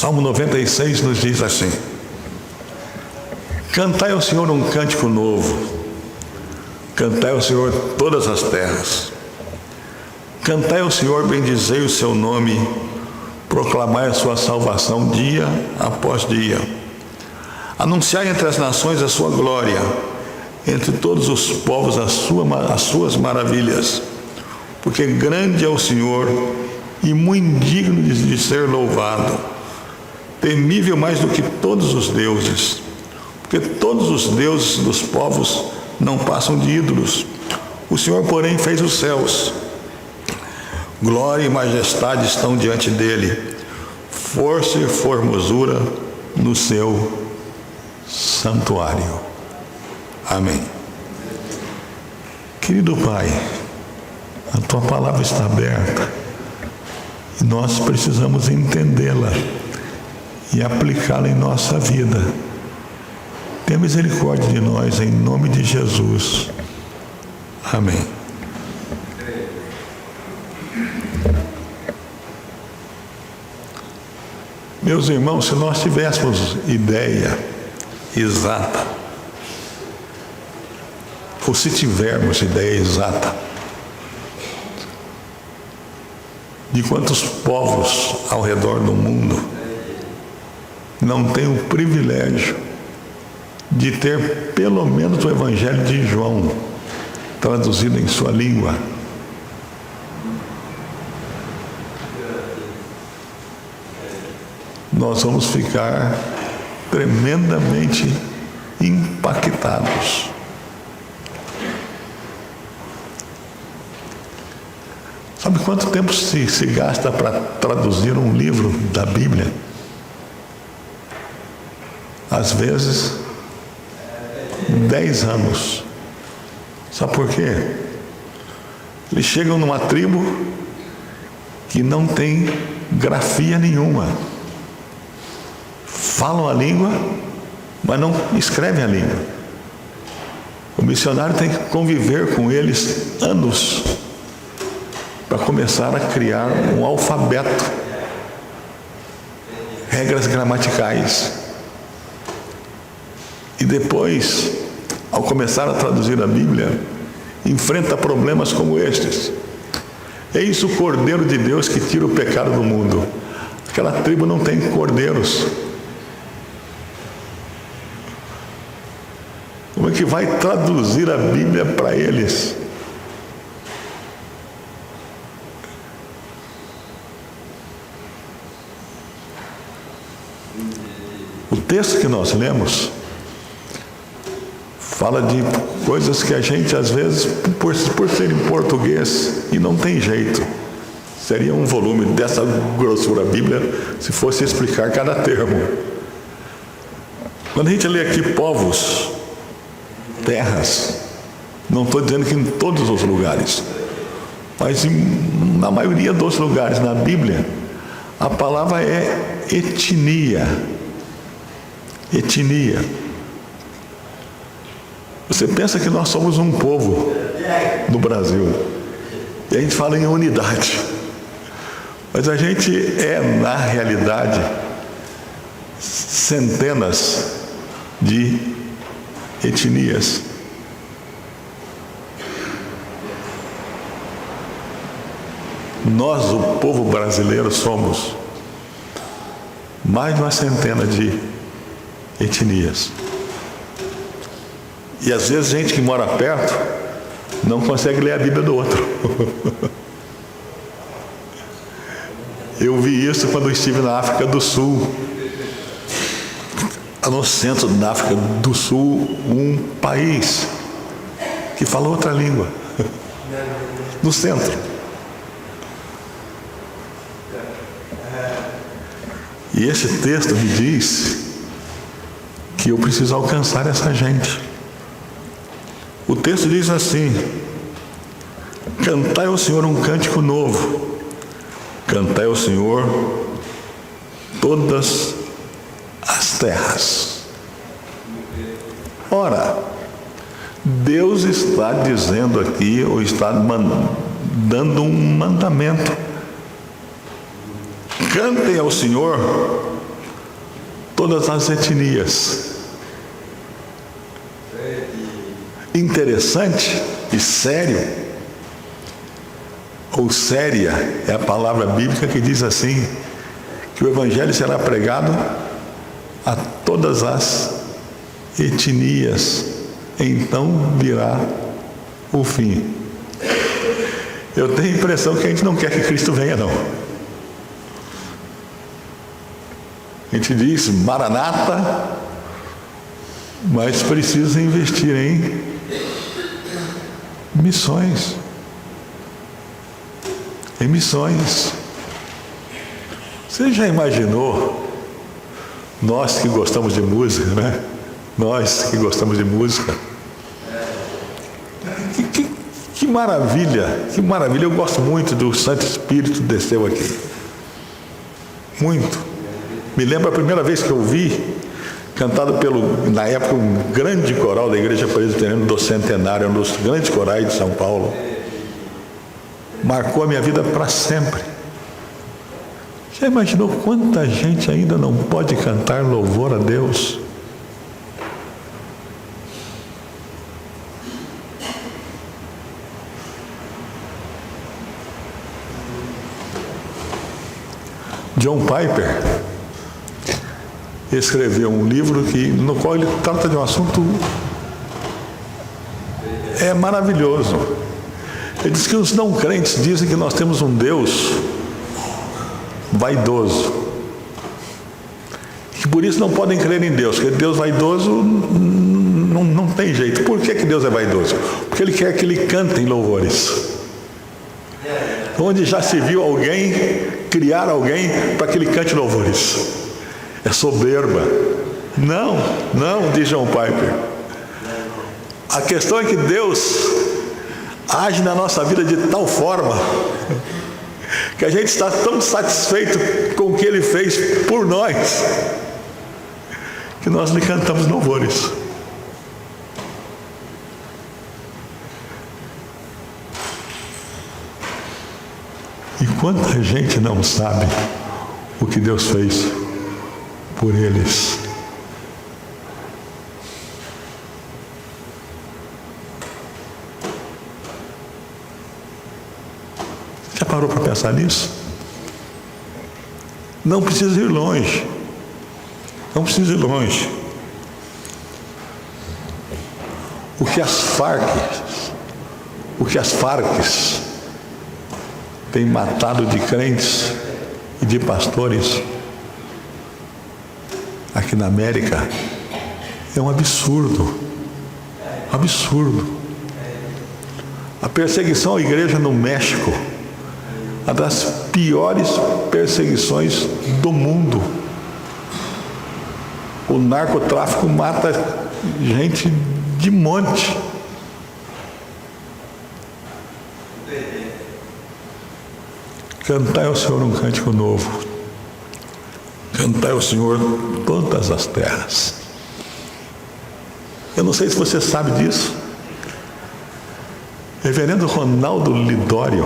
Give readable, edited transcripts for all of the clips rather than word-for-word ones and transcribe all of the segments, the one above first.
Salmo 96 nos diz assim: cantai ao Senhor um cântico novo, cantai ao Senhor todas as terras, cantai ao Senhor, bendizei o seu nome, proclamai a sua salvação dia após dia, anunciai entre as nações a sua glória, entre todos os povos as suas maravilhas, porque grande é o Senhor e muito digno de ser louvado, temível mais do que todos os deuses, porque todos os deuses dos povos não passam de ídolos, o Senhor, porém, fez os céus. Glória e majestade estão diante dele, força e formosura no seu santuário. Amém. Querido Pai, a tua palavra está aberta e nós precisamos entendê-la e aplicá-la em nossa vida. Tenha misericórdia de nós, em nome de Jesus. Amém. Meus irmãos, se nós tivéssemos ideia exata, ou se tivermos ideia exata de quantos povos ao redor do mundo não têm o privilégio de ter pelo menos o Evangelho de João traduzido em sua língua, nós vamos ficar tremendamente impactados. Sabe quanto tempo se gasta para traduzir um livro da Bíblia? Às vezes, 10 anos. Sabe por quê? Eles chegam numa tribo que não tem grafia nenhuma. Falam a língua, mas não escrevem a língua. O missionário tem que conviver com eles anos para começar a criar um alfabeto, regras gramaticais. E depois, ao começar a traduzir a Bíblia, enfrenta problemas como estes. Eis o Cordeiro de Deus que tira o pecado do mundo. Aquela tribo não tem cordeiros. Como é que vai traduzir a Bíblia para eles? O texto que nós lemos fala de coisas que a gente, às vezes, por ser em português, e não tem jeito. Seria um volume dessa grossura a Bíblia se fosse explicar cada termo. Quando a gente lê aqui povos, terras, não estou dizendo que em todos os lugares, mas na maioria dos lugares na Bíblia, a palavra é etnia. Etnia. Você pensa que nós somos um povo no Brasil, e a gente fala em unidade, mas a gente é, na realidade, centenas de etnias. Nós, o povo brasileiro, somos mais de uma centena de etnias. E às vezes gente que mora perto não consegue ler a Bíblia do outro. Eu vi isso quando estive na África do Sul. No centro da África do Sul, um país que fala outra língua. No centro. E esse texto me diz que eu preciso alcançar essa gente. O texto diz assim: cantai ao Senhor um cântico novo, cantai ao Senhor todas as terras. Ora, Deus está dizendo aqui, ou está dando um mandamento: cantem ao Senhor todas as etnias. Interessante e sério, ou séria, é a palavra bíblica que diz assim, que o Evangelho será pregado a todas as etnias, então virá o fim. Eu tenho a impressão que a gente não quer que Cristo venha, não. A gente diz Maranata, mas precisa investir em missões. Em missões. Você já imaginou, nós que gostamos de música, né? Nós que gostamos de música. Que maravilha, que maravilha. Eu gosto muito do Santo Espírito desceu aqui. Muito. Me lembro a primeira vez que eu vi, cantado na época, um grande coral da Igreja Presbiteriana do Centenário, um dos grandes corais de São Paulo. Marcou a minha vida para sempre. Já imaginou quanta gente ainda não pode cantar louvor a Deus? John Piper escreveu um livro no qual ele trata de um assunto maravilhoso. Ele diz que os não crentes dizem que nós temos um Deus vaidoso, que por isso não podem crer em Deus, porque Deus vaidoso não tem jeito. Por que Deus é vaidoso? Porque Ele quer que Ele cante em louvores. Onde já se viu criar alguém para que ele cante louvores? É soberba. Não, diz John Piper. A questão é que Deus age na nossa vida de tal forma que a gente está tão satisfeito com o que Ele fez por nós, que nós lhe cantamos louvores. E quanta gente não sabe o que Deus fez por eles. Já parou para pensar nisso? Não precisa ir longe. Não precisa ir longe. O que as Farcs têm matado de crentes e de pastores aqui na América é um absurdo. Absurdo. A perseguição à igreja no México, uma das piores perseguições do mundo. O narcotráfico mata gente de monte. Cantai ao Senhor um cântico novo. Cantai ao Senhor todas as terras. Eu não sei se você sabe disso. Reverendo Ronaldo Lidório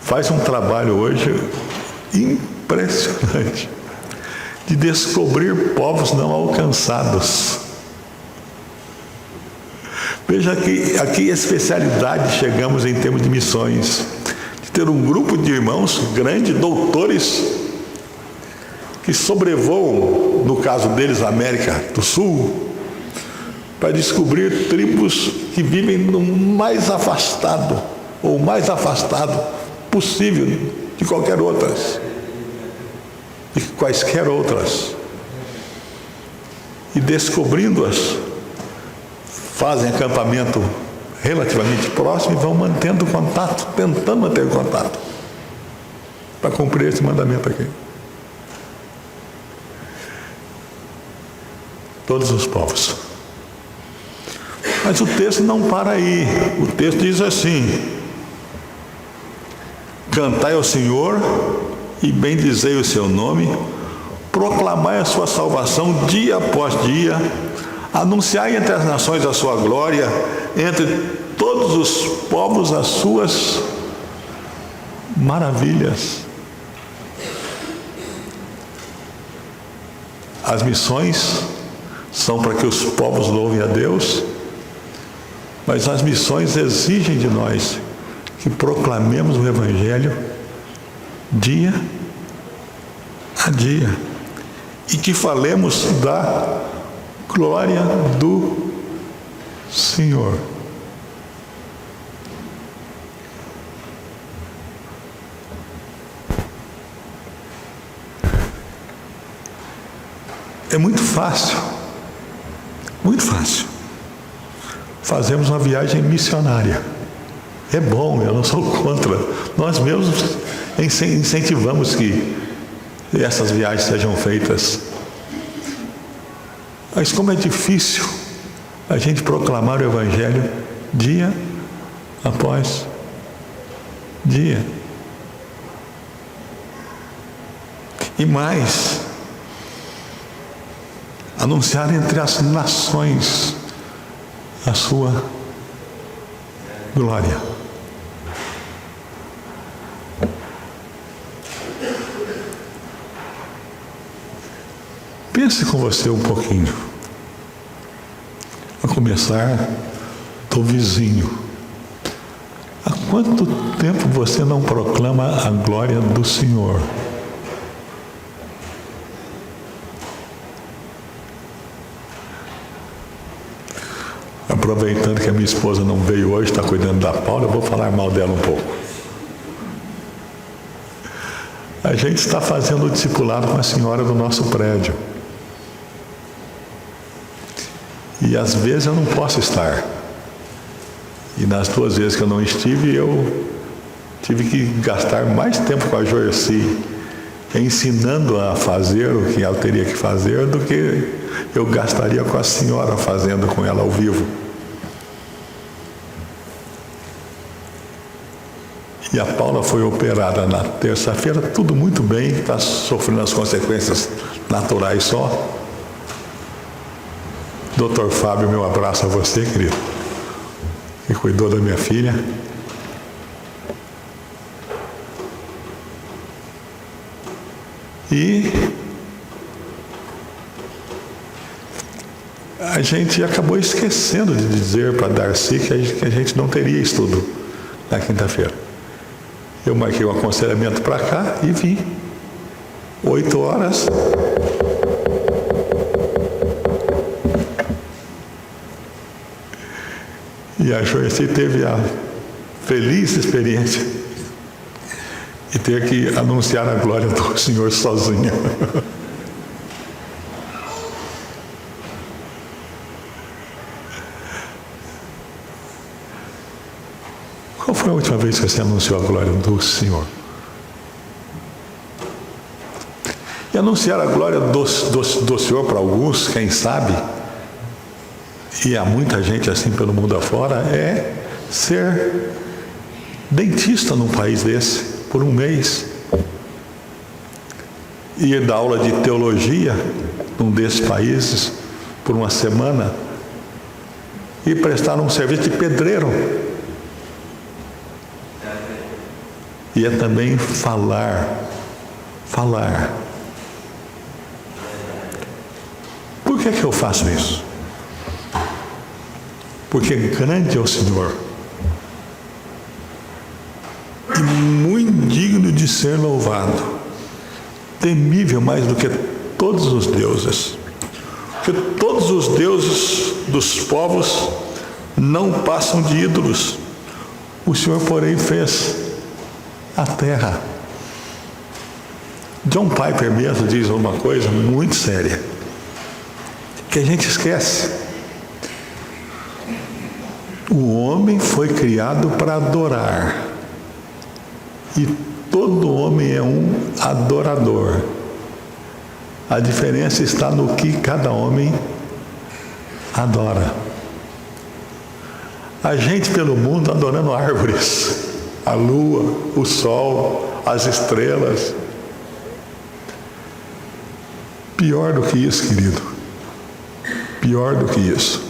faz um trabalho hoje impressionante de descobrir povos não alcançados. Veja que aqui a especialidade chegamos em termos de missões, de ter um grupo de irmãos grande, doutores, que sobrevoam, no caso deles, a América do Sul, para descobrir tribos que vivem no mais afastado, ou mais afastado possível de qualquer outras, de quaisquer outras. E descobrindo-as, fazem acampamento relativamente próximo e vão mantendo contato, tentando manter contato, para cumprir esse mandamento aqui. Todos os povos. Mas o texto não para aí. O texto diz assim: cantai ao Senhor e bendizei o seu nome, proclamai a sua salvação dia após dia, anunciai entre as nações a sua glória, entre todos os povos as suas maravilhas. As missões são para que os povos louvem a Deus, mas as missões exigem de nós que proclamemos o Evangelho dia a dia e que falemos da glória do Senhor. É muito fácil fazermos uma viagem missionária. É bom, eu não sou contra. Nós mesmos incentivamos que essas viagens sejam feitas. Mas como é difícil a gente proclamar o Evangelho dia após dia. E mais, anunciar entre as nações a sua glória. Pense com você um pouquinho. A começar do vizinho. Há quanto tempo você não proclama a glória do Senhor? Aproveitando que a minha esposa não veio hoje, está cuidando da Paula, eu vou falar mal dela um pouco. A gente está fazendo o discipulado com a senhora do nosso prédio. E às vezes eu não posso estar. E nas 2 vezes que eu não estive, eu tive que gastar mais tempo com a Joyce, ensinando a fazer o que ela teria que fazer, do que eu gastaria com a senhora fazendo com ela ao vivo. E a Paula foi operada na terça-feira, tudo muito bem, está sofrendo as consequências naturais só. Doutor Fábio, meu abraço a você, querido, que cuidou da minha filha. E a gente acabou esquecendo de dizer para Darcy que a gente não teria estudo na quinta-feira. Eu marquei um aconselhamento para cá e vim. 8 horas. E a Joyce teve a feliz experiência de ter que anunciar a glória do Senhor sozinha. Qual foi a última vez que você anunciou a glória do Senhor? E anunciar a glória do Senhor para alguns, quem sabe, e há muita gente assim pelo mundo afora, é ser dentista num país desse, por um mês. Ir dar aula de teologia num desses países, por uma semana. E prestar um serviço de pedreiro. E é também falar. Por que eu faço isso? Porque grande é o Senhor e muito digno de ser louvado, temível mais do que todos os deuses. Porque todos os deuses dos povos não passam de ídolos. O Senhor, porém, fez a terra. John Piper mesmo diz uma coisa muito séria, que a gente esquece. O homem foi criado para adorar. E todo homem é um adorador. A diferença está no que cada homem adora. A gente pelo mundo adorando árvores, a lua, o sol, as estrelas. Pior do que isso, querido. Pior do que isso.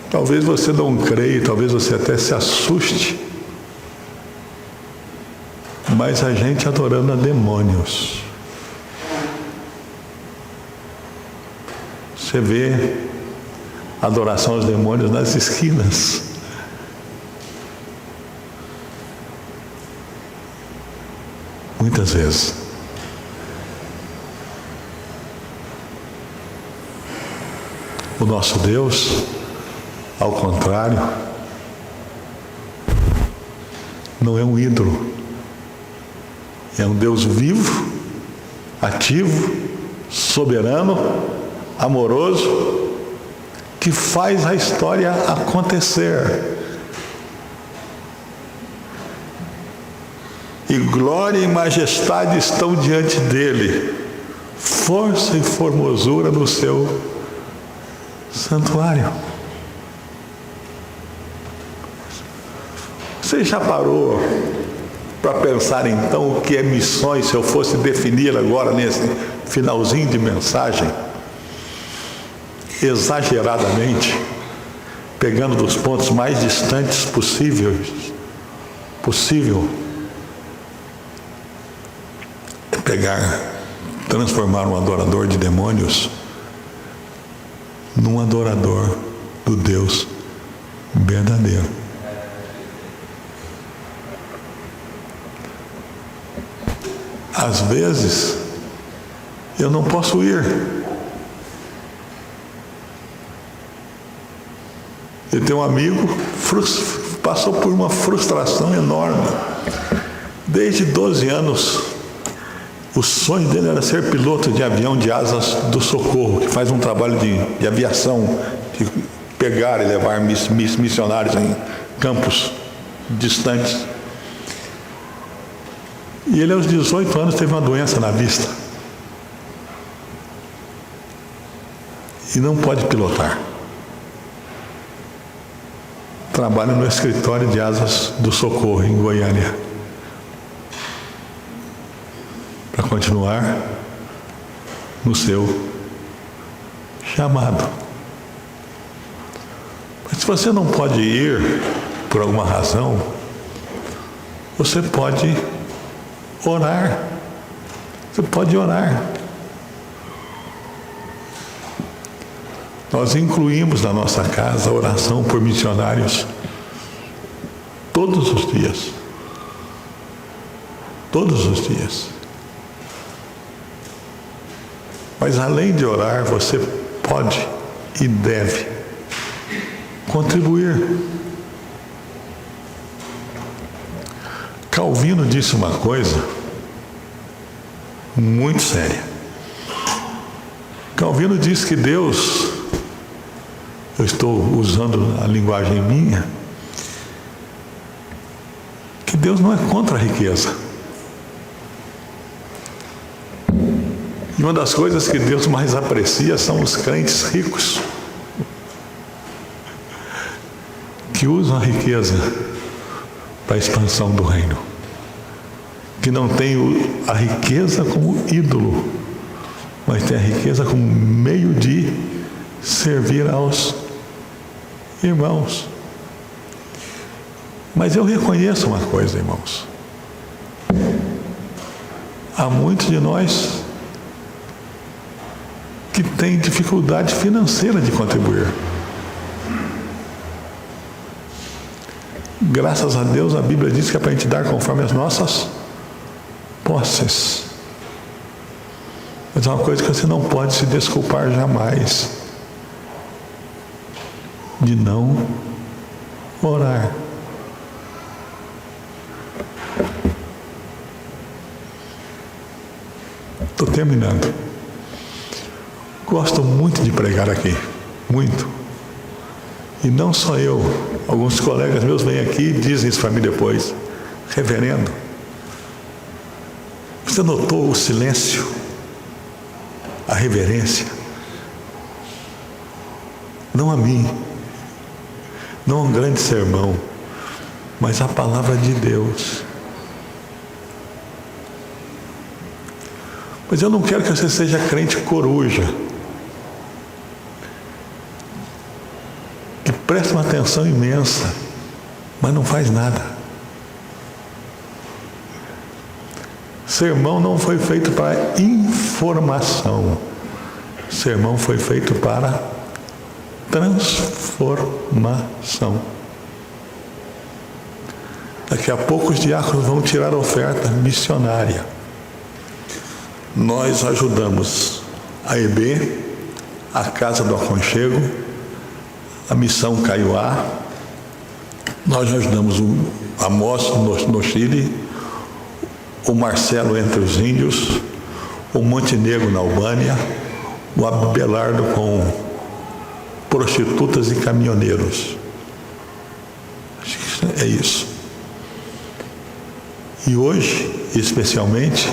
Talvez você não creia, talvez você até se assuste, mas a gente adorando a demônios. Você vê adoração aos demônios nas esquinas. Muitas vezes. O nosso Deus, ao contrário, não é um ídolo. É um Deus vivo, ativo, soberano, amoroso, que faz a história acontecer. E glória e majestade estão diante dele, força e formosura no seu santuário. Você já parou para pensar então o que é missões, se eu fosse definir agora nesse finalzinho de mensagem, exageradamente, pegando dos pontos mais distantes possível, transformar um adorador de demônios num adorador do Deus verdadeiro. Às vezes, eu não posso ir. Eu tenho um amigo que passou por uma frustração enorme. Desde 12 anos, o sonho dele era ser piloto de avião de asas do Socorro, que faz um trabalho de aviação, de pegar e levar missionários em campos distantes. E ele, aos 18 anos, teve uma doença na vista. E não pode pilotar. Trabalha no escritório de asas do Socorro, em Goiânia. Para continuar no seu chamado. Mas se você não pode ir por alguma razão, você pode orar. Você pode orar. Nós incluímos na nossa casa a oração por missionários todos os dias. Todos os dias. Mas além de orar, você pode e deve contribuir. Calvino disse uma coisa muito séria. Calvino disse que Deus, eu estou usando a linguagem minha, que Deus não é contra a riqueza. E uma das coisas que Deus mais aprecia são os crentes ricos, que usam a riqueza para a expansão do reino, que não tem a riqueza como ídolo, mas tem a riqueza como meio de servir aos irmãos. Mas eu reconheço uma coisa, irmãos. Há muitos de nós que têm dificuldade financeira de contribuir. Graças a Deus, a Bíblia diz que é para a gente dar conforme as nossas posses. Mas é uma coisa que você não pode se desculpar jamais de não orar. Estou terminando. Gosto muito de pregar aqui, muito. E não só eu, alguns colegas meus vêm aqui e dizem isso para mim depois. Reverendo, você notou o silêncio, a reverência? Não a mim, não a um grande sermão, mas a palavra de Deus. Mas eu não quero que você seja crente coruja, que presta uma atenção imensa, mas não faz nada. Sermão não foi feito para informação, sermão foi feito para transformação. Daqui a pouco os diáconos vão tirar a oferta missionária. Nós ajudamos a EB, a Casa do Aconchego, a Missão Caiuá. Nós ajudamos o Amós no Chile, o Marcelo entre os índios, o Montenegro na Albânia, o Abelardo com prostitutas e caminhoneiros. É isso. E hoje, especialmente,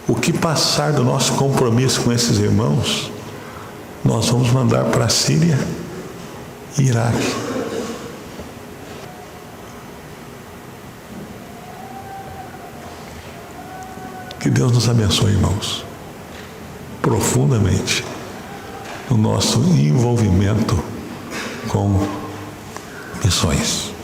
o que passar do nosso compromisso com esses irmãos, nós vamos mandar para a Síria e Iraque. Que Deus nos abençoe, irmãos, profundamente no nosso envolvimento com missões.